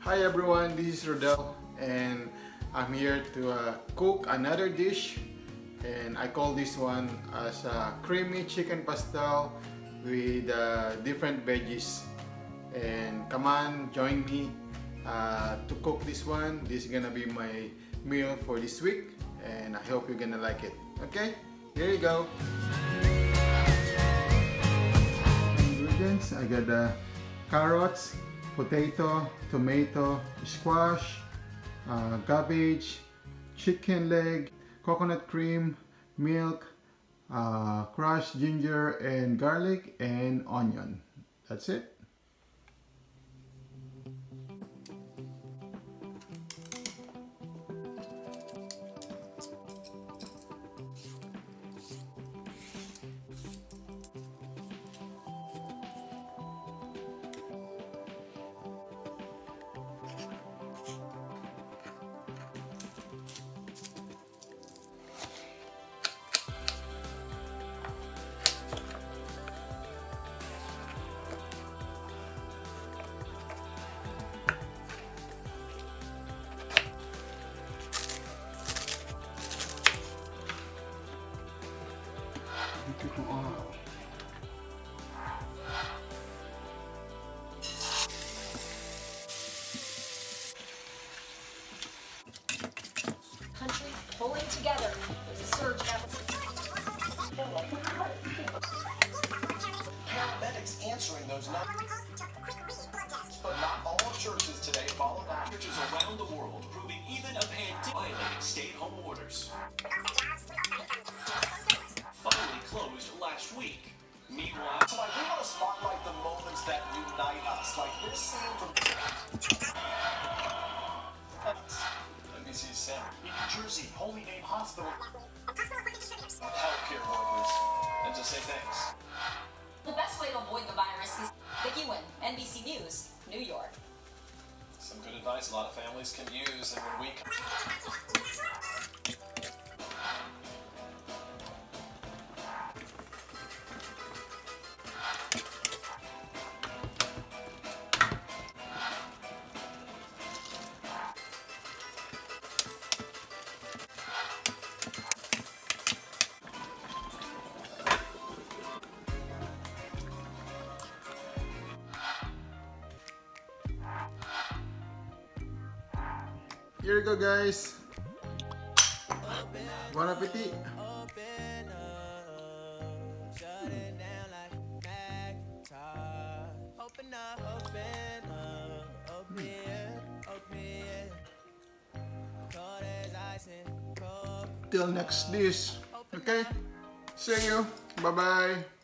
Hi everyone, this is Rodel and I'm here to cook another dish, and I call this one as a creamy chicken pastel with different veggies. And come on, join me to cook this one. This is gonna be my meal for this week and I hope you're gonna like it. Okay, here you go. Ingredients, I got the carrots, potato, tomato, squash, cabbage, chicken leg, coconut cream, milk, crushed ginger and garlic, and onion. That's it. Country pulling together. There's a surge in Paramedics answering those numbers. But not all churches today follow that. Churches around the world proving even a pandemic violated stay-at-home orders. Finally closed last week. Meanwhile, So we want to spotlight the moments that unite us, like this scene from NBC's Center. in New Jersey, Holy Name Hospital, Healthcare workers, and to say thanks. The best way to avoid the virus is Vicki Wynn, NBC News, New York. Some good advice a lot of families can use, and when we Here you go, guys. Bon appetit. Till next dish. Okay? See you. Bye-bye.